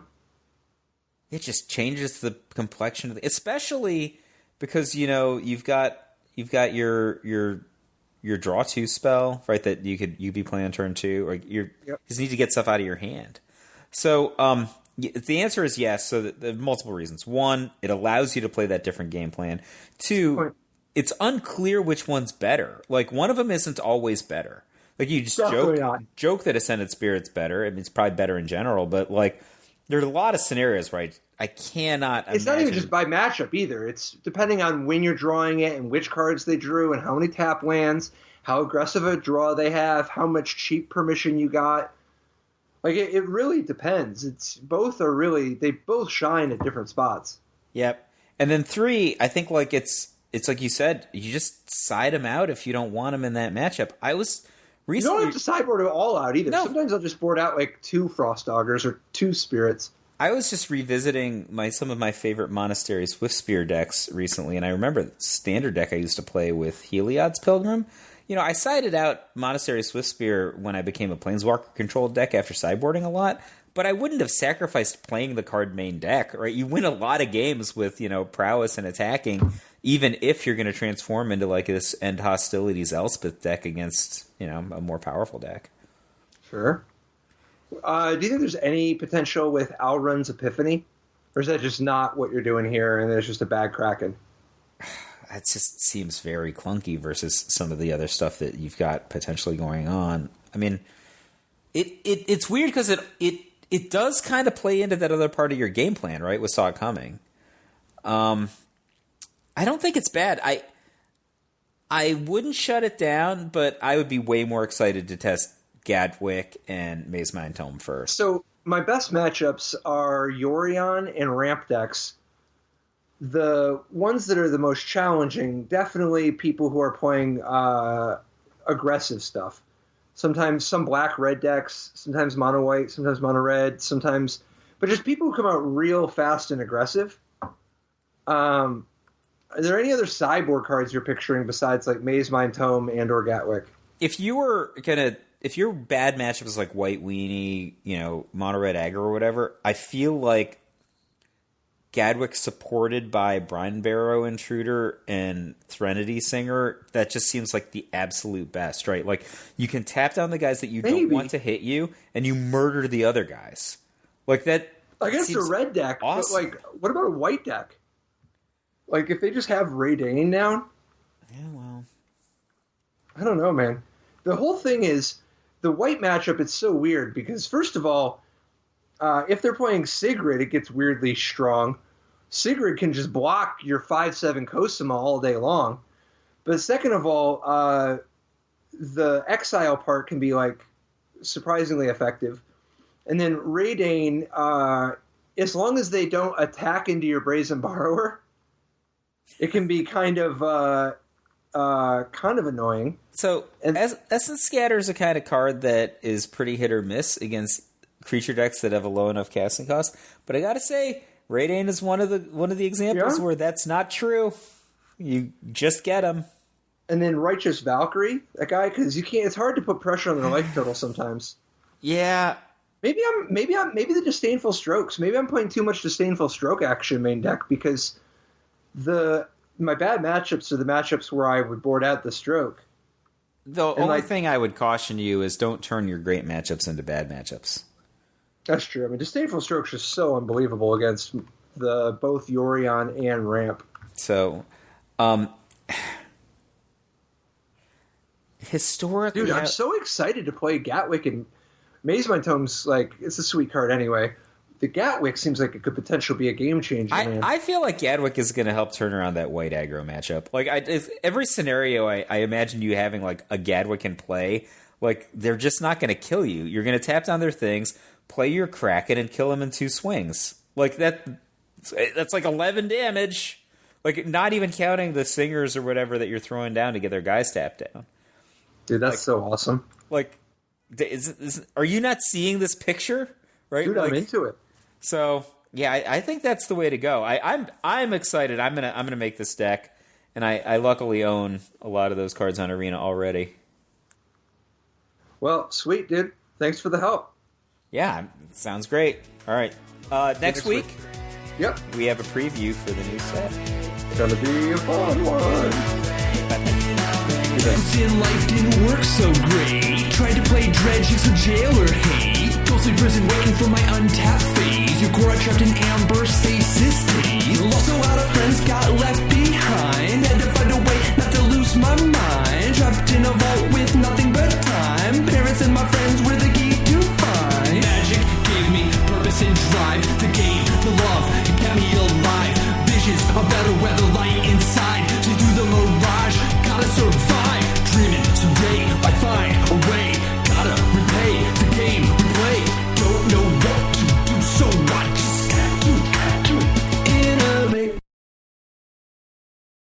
Speaker 2: It just changes the complexion of especially because, you've got your draw 2 spell, right, that you'd be playing on turn 2, or you just need to get stuff out of your hand. So the answer is yes. So there are multiple reasons. 1, it allows you to play that different game plan. 2, it's unclear which one's better. Like one of them isn't always better. Like you just joke that Ascended Spirit's better. I mean, it's probably better in general, but like there's a lot of scenarios where I cannot imagine.
Speaker 1: It's not even just by matchup either. It's depending on when you're drawing it and which cards they drew and how many tap lands, how aggressive a draw they have, how much cheap permission you got. Like it really depends. They both shine at different spots.
Speaker 2: Yep. And then 3, I think like it's like you said, you just side them out if you don't want them in that matchup. You
Speaker 1: don't have to sideboard it all out either. No. Sometimes I'll just board out like 2 Frost Augers or 2 Spirits.
Speaker 2: I was just revisiting some of my favorite Monastery Swiftspear decks recently, and I remember the standard deck I used to play with Heliod's Pilgrim. I sided out Monastery Swiftspear when I became a Planeswalker-controlled deck after sideboarding a lot, but I wouldn't have sacrificed playing the card main deck, right? You win a lot of games with, prowess and attacking, even if you're going to transform into like this End Hostilities Elspeth deck against, a more powerful deck.
Speaker 1: Sure. Do you think there's any potential with Alrund's Epiphany? Or is that just not what you're doing here and it's just a bad Kraken?
Speaker 2: That just seems very clunky versus some of the other stuff that you've got potentially going on. I mean, it's weird because it does kind of play into that other part of your game plan, right? We saw it coming. I don't think it's bad. I wouldn't shut it down, but I would be way more excited to test Gadwick and Maze Mind Tome first. So
Speaker 1: my best matchups are Yorion and Ramp decks. The ones that are the most challenging, definitely people who are playing aggressive stuff. Sometimes some black-red decks, sometimes mono-white, sometimes mono-red, but just people who come out real fast and aggressive. Are there any other sideboard cards you're picturing besides like Maze Mind Tome and or Gatwick?
Speaker 2: If your bad matchup is like White Weenie, mono red aggro or whatever, I feel like Gadwick supported by Brine Barrow Intruder and Threnody Singer, that just seems like the absolute best, right? Like you can tap down the guys that you don't want to hit you, and you murder the other guys. Like that.
Speaker 1: Against a red deck, awesome. But like, what about a white deck? Like, if they just have Raydane down?
Speaker 2: Yeah, well.
Speaker 1: I don't know, man. The whole thing is, the white matchup, it's so weird, because first of all, if they're playing Sigrid, it gets weirdly strong. Sigrid can just block your 5/7 Cosima all day long. But second of all, the exile part can be, like, surprisingly effective. And then Raydane, as long as they don't attack into your Brazen Borrower, it can be kind of annoying.
Speaker 2: So, Essence Scatter is a kind of card that is pretty hit or miss against creature decks that have a low enough casting cost. But I gotta say, Raydane is one of the examples where that's not true. You just get them.
Speaker 1: And then Righteous Valkyrie, that guy, because you can't. It's hard to put pressure on their life total sometimes.
Speaker 2: Yeah.
Speaker 1: Maybe the Disdainful Strokes. Maybe I'm playing too much Disdainful Stroke action main deck because my bad matchups are the matchups where I would board out the Stroke.
Speaker 2: The only thing I would caution you is don't turn your great matchups into bad matchups.
Speaker 1: That's true. I mean, Disdainful Strokes is so unbelievable against both Yorion and Ramp.
Speaker 2: So, historically...
Speaker 1: Dude, I'm so excited to play Gatwick, and Maze Mind Tome's like, it's a sweet card anyway. The Gatwick seems like it could potentially be a game changer, man.
Speaker 2: I feel like Gatwick is going to help turn around that white aggro matchup. Like, every scenario I imagine you having like a Gatwick in play, like they're just not going to kill you. You're going to tap down their things, play your Kraken, and kill them in 2 swings. Like that's like 11 damage. Like, not even counting the singers or whatever that you're throwing down to get their guys tapped down.
Speaker 1: Dude, that's so awesome.
Speaker 2: Like, are you not seeing this picture? Right?
Speaker 1: Dude, I'm into it.
Speaker 2: So yeah, I think that's the way to go. I'm excited. I'm gonna make this deck, and I luckily own a lot of those cards on Arena already.
Speaker 1: Well, sweet, dude. Thanks for the help.
Speaker 2: Yeah, sounds great. All right, next week.
Speaker 1: Yep,
Speaker 2: we have a preview for the new set.
Speaker 1: It's gonna be a fun one.
Speaker 3: In life didn't work so great. Tried to play Dredge as a jailer, hey. Ghostly prison waiting for my untapped phase. Your core trapped in amber stasis state. Lost a lot of friends, got left behind. Had